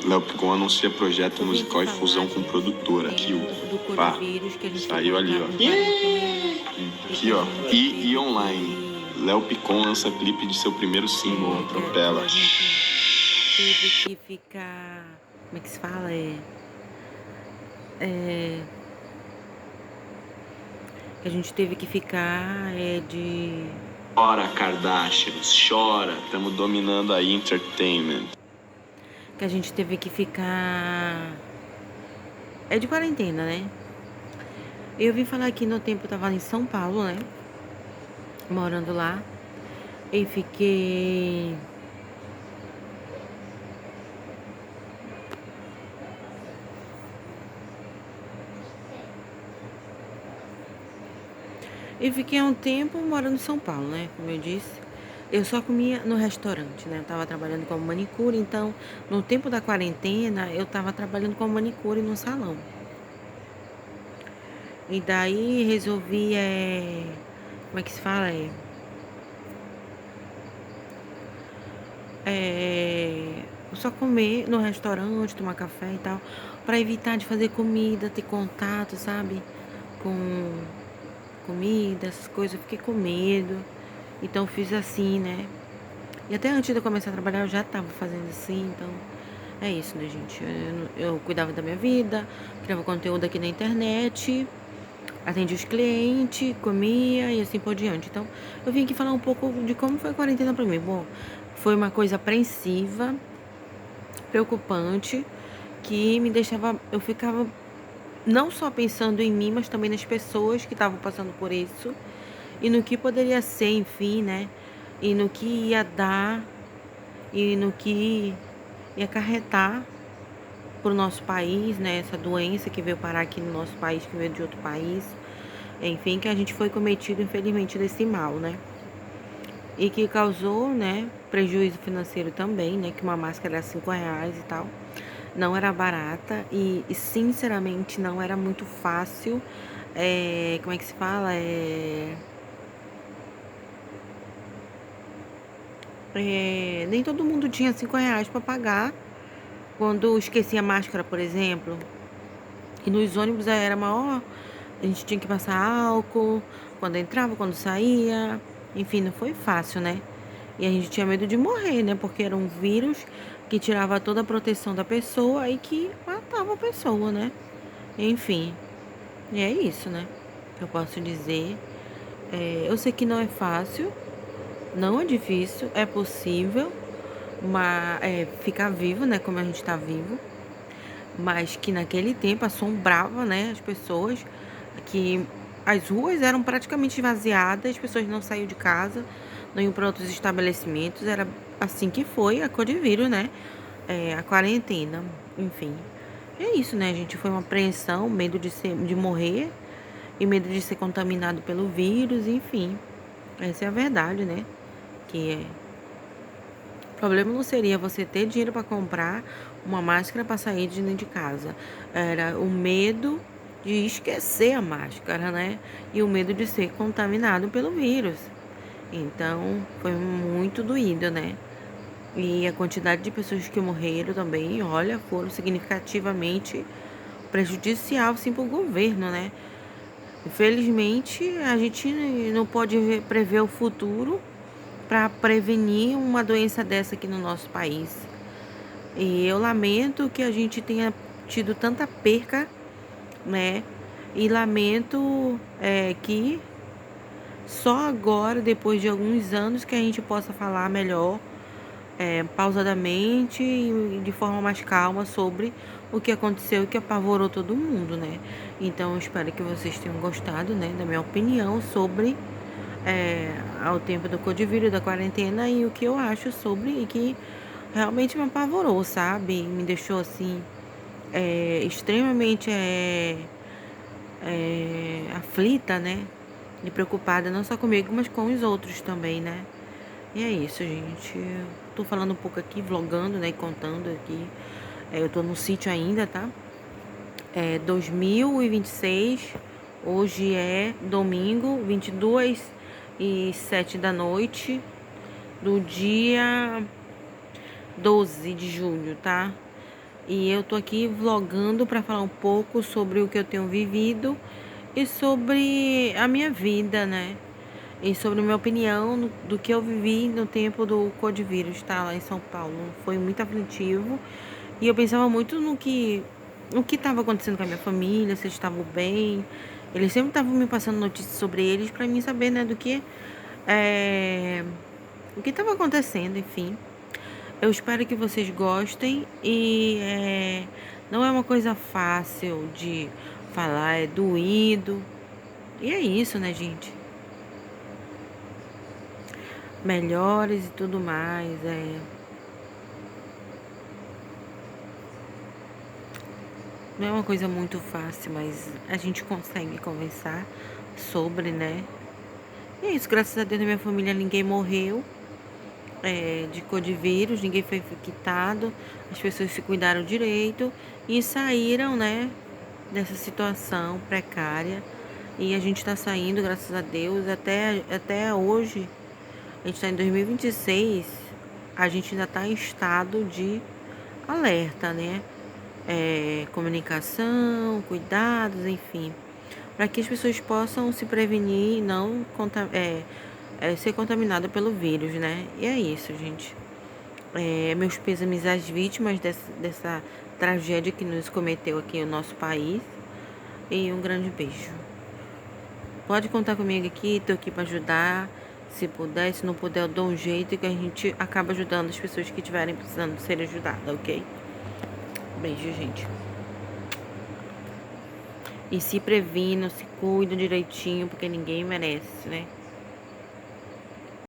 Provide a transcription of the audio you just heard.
Léo Picon anuncia projeto musical e fusão com produtora. Aqui, ó. Pá. Saiu ali, ó. Aqui, ó. E online. Léo Picon lança clipe de seu primeiro single, Atropela. Teve que ficar... Como é que se fala? Que a gente teve que ficar de... Chora, Kardashians, chora. Estamos dominando a entertainment. Que a gente teve que ficar... de quarentena, né? Eu vim falar aqui no tempo, eu tava em São Paulo, né? Morando lá. E fiquei... um tempo morando em São Paulo, né? Como eu disse. Eu só comia no restaurante, né? Eu tava trabalhando como manicure, então no tempo da quarentena eu tava trabalhando como manicure no salão. E daí resolvi, como é que se fala? Só comer no restaurante, tomar café e tal, pra evitar de fazer comida, ter contato, sabe? Com comida, essas coisas, eu fiquei com medo. Então fiz assim, né? E até antes de eu começar a trabalhar eu já tava fazendo assim, então é isso, né, gente? Eu cuidava da minha vida, criava conteúdo aqui na internet, atendia os clientes, comia e assim por diante. Então eu vim aqui falar um pouco de como foi a quarentena pra mim. Bom, foi uma coisa apreensiva, preocupante, que me deixava, eu ficava não só pensando em mim, mas também nas pessoas que estavam passando por isso e no que poderia ser, enfim, né? E no que ia dar e no que ia acarretar para o nosso país, né? Essa doença que veio parar aqui no nosso país, que veio de outro país, enfim, que a gente foi cometido, infelizmente, desse mal, né? E que causou, né, prejuízo financeiro também, né? Que uma máscara era R$ 5 e tal. Não era barata e sinceramente não era muito fácil. Como é que se fala? Nem todo mundo tinha R$ 5 para pagar quando esquecia a máscara, por exemplo. E nos ônibus era maior, a gente tinha que passar álcool quando entrava, quando saía. Enfim, não foi fácil, né? E a gente tinha medo de morrer, né? Porque era um vírus que tirava toda a proteção da pessoa e que matava a pessoa, né? Enfim, e é isso, né? Que eu posso dizer. Eu sei que não é fácil, não é difícil, é possível, mas ficar vivo, né? Como a gente tá vivo. Mas que naquele tempo assombrava, né, as pessoas, que as ruas eram praticamente esvaziadas, as pessoas não saíam de casa, não iam para outros estabelecimentos, era assim que foi a Codivírus, né, a quarentena, enfim. É isso, né, gente, foi uma apreensão, medo de morrer e medo de ser contaminado pelo vírus, enfim. Essa é a verdade, né, que o problema não seria você ter dinheiro para comprar uma máscara para sair de dentro de casa. Era o medo de esquecer a máscara, né? E o medo de ser contaminado pelo vírus. Então, foi muito doído, né? E a quantidade de pessoas que morreram também, olha, foram significativamente prejudicial, sim, para o governo, né? Infelizmente, a gente não pode prever o futuro para prevenir uma doença dessa aqui no nosso país. E eu lamento que a gente tenha tido tanta perca, né? E lamento que só agora, depois de alguns anos, que a gente possa falar melhor, pausadamente e de forma mais calma sobre o que aconteceu e que apavorou todo mundo, né? Então, eu espero que vocês tenham gostado, né, da minha opinião sobre ao tempo do Codivírus, da quarentena e o que eu acho sobre e que realmente me apavorou, sabe? Me deixou assim extremamente aflita, né? E preocupada não só comigo, mas com os outros também, né? E é isso, gente. Eu tô falando um pouco aqui, vlogando, né? E contando aqui. Eu tô no sítio ainda, tá? 2026. Hoje é domingo, 22h07 da noite, do dia 12 de julho, tá? E eu tô aqui vlogando para falar um pouco sobre o que eu tenho vivido e sobre a minha vida, né? E sobre a minha opinião do que eu vivi no tempo do Codivírus, tá? Lá em São Paulo. Foi muito aflitivo. E eu pensava muito no que estava acontecendo com a minha família, se eles estavam bem. Eles sempre estavam me passando notícias sobre eles para mim saber, né, é, o que estava acontecendo, enfim. Eu espero que vocês gostem e não é uma coisa fácil de falar, é doído. E é isso, né, gente? Melhores e tudo mais. Não é uma coisa muito fácil, mas a gente consegue conversar sobre, né? E é isso, graças a Deus na minha família ninguém morreu de codivírus, ninguém foi infectado, as pessoas se cuidaram direito e saíram, né, dessa situação precária. E a gente tá saindo, graças a Deus, até hoje, a gente tá em 2026, a gente ainda tá em estado de alerta, né? Comunicação, cuidados, enfim, para que as pessoas possam se prevenir e não ser contaminada pelo vírus, né? E é isso, gente. Meus pêsames às vítimas dessa tragédia que nos cometeu aqui no nosso país e um grande beijo. Pode contar comigo aqui, tô aqui para ajudar. Se puder, se não puder, eu dou um jeito que a gente acaba ajudando as pessoas que estiverem precisando ser ajudadas, ok? Beijo, gente. E se previnam, se cuidam direitinho, porque ninguém merece, né?